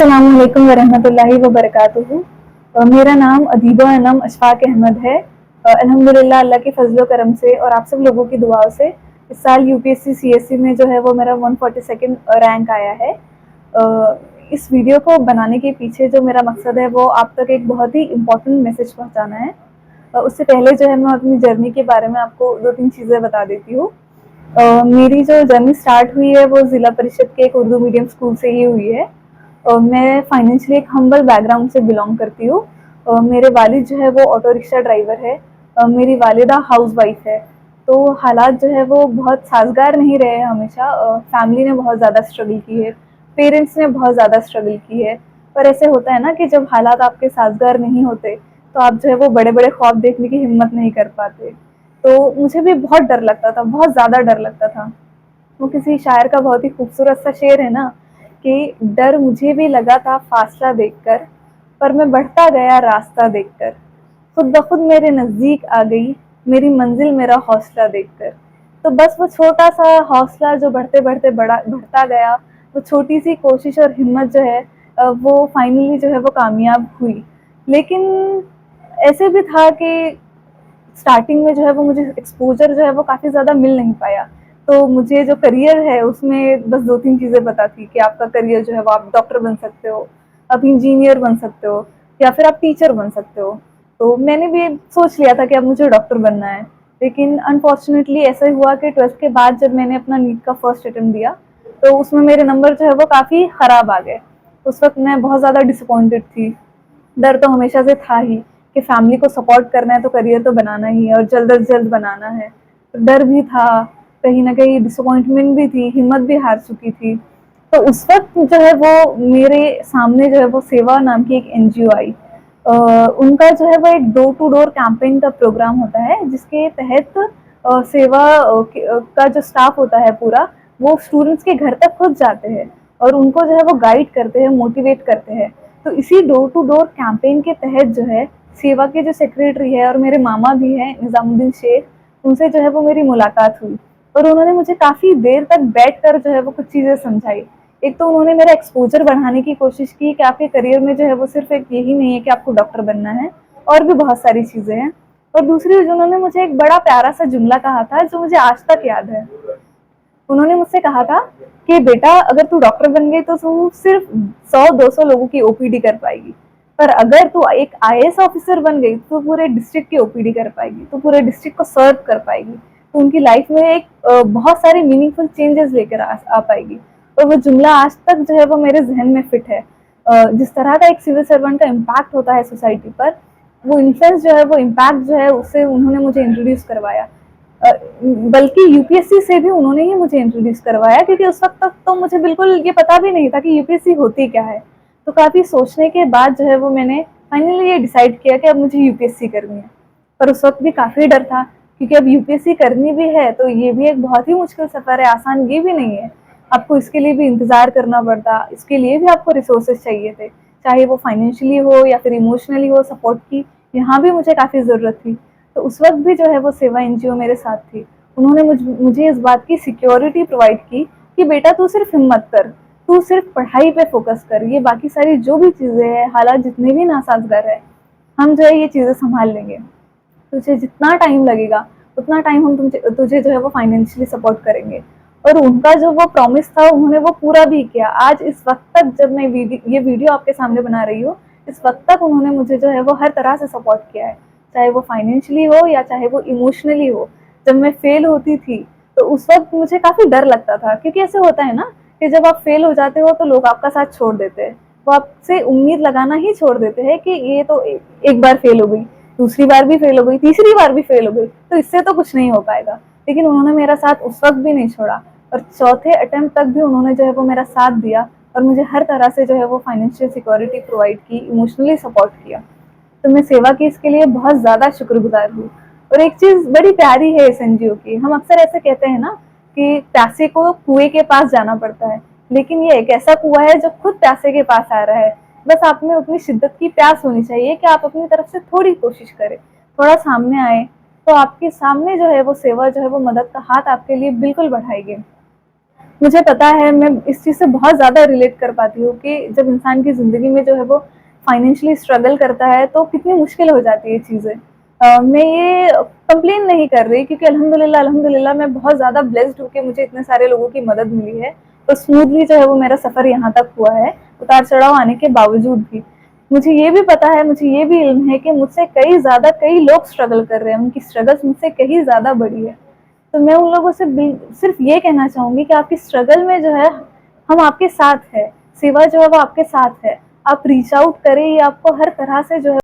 अस्सलाम वालेकुम वरहमतुल्लाहि वबरकातुहू। मेरा नाम अदीबा अनम अशफाक अहमद है। अल्हम्दुलिल्लाह अल्लाह के फजलो करम से और आप सब लोगों की दुआओं से इस साल यूपीएससी सीएससी में जो है वो मेरा 142nd रैंक आया है। इस वीडियो को बनाने के पीछे जो मेरा मकसद है वो आप तक एक बहुत ही इम्पोर्टेंट मैसेज पहुंचाना है। उससे पहले जो है मैं अपनी जर्नी के बारे में आपको 2-3 चीज़ें बता देती हूँ। मेरी जो जर्नी स्टार्ट हुई है वो ज़िला परिषद के एक उर्दू मीडियम स्कूल से ही हुई है। मैं फाइनेंशियली एक हम्बल बैकग्राउंड से बिलोंग करती हूँ। मेरे वालिद जो है वो ऑटो रिक्शा ड्राइवर है। मेरी वालिदा हाउस वाइफ है। तो हालात जो है वो बहुत साजगार नहीं रहे हैं हमेशा। फैमिली ने बहुत ज़्यादा स्ट्रगल की है, पेरेंट्स ने बहुत ज़्यादा स्ट्रगल की है। पर ऐसे होता है ना कि जब हालात आपके साजगार नहीं होते तो आप जो है वो बड़े बड़े ख्वाब देखने की हिम्मत नहीं कर पाते। तो मुझे भी बहुत डर लगता था, बहुत ज़्यादा डर लगता था। वो किसी शायर का बहुत ही खूबसूरत सा शेर है ना कि डर मुझे भी लगा था फासला देखकर, पर मैं बढ़ता गया रास्ता देखकर। खुद ब खुद मेरे नज़दीक आ गई मेरी मंजिल मेरा हौसला देखकर। तो बस वो छोटा सा हौसला जो बढ़ते बढ़ते बढ़ता गया, वो छोटी सी कोशिश और हिम्मत जो है वो फाइनली जो है वो कामयाब हुई। लेकिन ऐसे भी था कि स्टार्टिंग में जो है वो मुझे एक्सपोजर जो है वो काफ़ी ज़्यादा मिल नहीं पाया। तो मुझे जो करियर है उसमें बस 2-3 चीज़ें पता थी कि आपका करियर जो है वो आप डॉक्टर बन सकते हो, आप इंजीनियर बन सकते हो या फिर आप टीचर बन सकते हो। तो मैंने भी सोच लिया था कि अब मुझे डॉक्टर बनना है। लेकिन अनफॉर्चुनेटली ऐसा हुआ कि 12th के बाद जब मैंने अपना नीट का फर्स्ट अटेम्प्ट दिया, तो उसमें मेरे नंबर जो है वो काफ़ी ख़राब आ गए। उस वक़्त मैं बहुत ज़्यादा डिसअपॉइंटेड थी। डर तो हमेशा से था ही कि फैमिली को सपोर्ट करना है तो करियर तो बनाना ही है और जल्द अज जल्द बनाना है। तो डर भी था, कहीं न कहीं डिसअपॉइंटमेंट भी थी, हिम्मत भी हार चुकी थी। तो उस वक़्त जो है वो मेरे सामने जो है वो सेवा नाम की एक एनजीओ आई। उनका जो है वो एक डोर टू डोर कैंपेन का प्रोग्राम होता है जिसके तहत सेवा का जो स्टाफ होता है पूरा, वो स्टूडेंट्स के घर तक खुद जाते हैं और उनको जो है वो गाइड करते हैं, मोटिवेट करते हैं। तो इसी डोर टू डोर कैंपेन के तहत जो है सेवा के जो सेक्रेटरी है और मेरे मामा भी हैं निज़ामुद्दीन शेख, उनसे जो है वो मेरी मुलाकात हुई और उन्होंने मुझे काफ़ी देर तक बैठकर जो है वो कुछ चीज़ें समझाई। एक तो उन्होंने मेरा एक्सपोजर बढ़ाने की कोशिश की कि आपके करियर में जो है वो सिर्फ एक यही नहीं है कि आपको डॉक्टर बनना है, और भी बहुत सारी चीज़ें हैं। और दूसरी उन्होंने मुझे एक बड़ा प्यारा सा जुमला कहा था जो मुझे आज तक याद है। उन्होंने मुझसे कहा था कि बेटा अगर तू डॉक्टर बन गई तो तू सिर्फ 100-200 लोगों की ओपीडी कर पाएगी, पर अगर तू एक आईएएस ऑफिसर बन गई तो पूरे डिस्ट्रिक्ट की ओपीडी कर पाएगी, तो पूरे डिस्ट्रिक्ट को सर्व कर पाएगी, तो उनकी लाइफ में एक बहुत सारे मीनिंगफुल चेंजेस लेकर आ पाएगी। और वो जुमला आज तक जो है वो मेरे जहन में फिट है। जिस तरह का एक सिविल सर्वेंट का इम्पैक्ट होता है सोसाइटी पर, वो इन्फ्लुएंस जो है वो इम्पैक्ट जो है उससे उन्होंने मुझे इंट्रोड्यूस करवाया। बल्कि यूपीएससी से भी उन्होंने ही मुझे इंट्रोड्यूस करवाया, क्योंकि उस वक्त तक तो मुझे बिल्कुल ये पता भी नहीं था कि यूपीएससी होती क्या है। तो काफ़ी सोचने के बाद जो है वो मैंने फाइनली ये डिसाइड किया कि अब मुझे यूपीएससी करनी है। पर उस वक्त भी काफ़ी डर था, क्योंकि अब यूपीएससी करनी भी है तो ये भी एक बहुत ही मुश्किल सफ़र है, आसान ये भी नहीं है। आपको इसके लिए भी इंतज़ार करना पड़ता, इसके लिए भी आपको रिसोर्सेज चाहिए थे, चाहे वो फाइनेंशियली हो या फिर इमोशनली हो, सपोर्ट की यहाँ भी मुझे काफ़ी ज़रूरत थी। तो उस वक्त भी जो है वो सेवा एनजीओ मेरे साथ थी। उन्होंने मुझे इस बात की सिक्योरिटी प्रोवाइड की कि बेटा तू सिर्फ हिम्मत कर, तू सिर्फ पढ़ाई पे फोकस कर, ये बाकी सारी जो भी चीज़ें हैं, हालात जितने भी नासाजगार है, हम जो है ये चीज़ें संभाल लेंगे। तुझे जितना टाइम लगेगा उतना टाइम हम तुझे जो है वो फाइनेंशियली सपोर्ट करेंगे। और उनका जो वो प्रॉमिस था उन्होंने वो पूरा भी किया। आज इस वक्त तक जब मैं ये वीडियो आपके सामने बना रही हूँ, इस वक्त तक उन्होंने मुझे जो है वो हर तरह से सपोर्ट किया है, चाहे वो फाइनेंशियली हो या चाहे वो इमोशनली हो। जब मैं फेल होती थी तो उस वक्त मुझे काफ़ी डर लगता था, क्योंकि ऐसे होता है ना कि जब आप फेल हो जाते हो तो लोग आपका साथ छोड़ देते हैं, वो आपसे उम्मीद लगाना ही छोड़ देते हैं कि ये तो एक बार फेल हो गई, दूसरी बार भी फेल हो गई, तीसरी बार भी फेल हो गई, तो इससे तो कुछ नहीं हो पाएगा। लेकिन उन्होंने मेरा साथ उस वक्त भी नहीं छोड़ा और चौथे अटेम्प्ट तक भी उन्होंने जो है वो मेरा साथ दिया और मुझे हर तरह से जो है वो फाइनेंशियल सिक्योरिटी प्रोवाइड की, इमोशनली सपोर्ट किया। तो मैं सेवा की इसके लिए बहुत ज़्यादा शुक्रगुजार हूँ। और एक चीज़ बड़ी प्यारी है इस एनजीओ की, हम अक्सर ऐसे कहते हैं ना कि प्यासे को कुएं के पास जाना पड़ता है, लेकिन ये एक ऐसा कुआं है जो खुद प्यासे के पास आ रहा है। बस आप में उतनी शिद्दत की प्यास होनी चाहिए कि आप अपनी तरफ से थोड़ी कोशिश करें, थोड़ा सामने आए, तो आपके सामने जो है वो सेवा जो है वो मदद का हाथ आपके लिए बिल्कुल बढ़ाएगी। मुझे पता है, मैं इस चीज़ से बहुत ज़्यादा रिलेट कर पाती हूँ कि जब इंसान की ज़िंदगी में जो है वो फाइनेंशियली स्ट्रगल करता है तो कितनी मुश्किल हो जाती है चीज़ें। मैं ये कंप्लेन नहीं कर रही क्योंकि अल्हम्दुलिल्लाह मैं बहुत ज़्यादा ब्लेस्ड हूँ कि मुझे इतने सारे लोगों की मदद मिली है। तो स्मूथली जो है वो मेरा सफ़र यहाँ तक हुआ है, उतार-चढ़ाव आने के बावजूद भी। मुझे ये भी पता है, मुझे ये भी इल्म है कि मुझसे कई लोग स्ट्रगल कर रहे हैं, उनकी स्ट्रगल्स मुझसे कहीं ज़्यादा बड़ी है। तो मैं उन लोगों से सिर्फ ये कहना चाहूँगी कि आपकी स्ट्रगल में जो है हम आपके साथ हैं, सेवा जो है वो आपके साथ है। आप रीच आउट करें, ये आपको हर तरह से जो है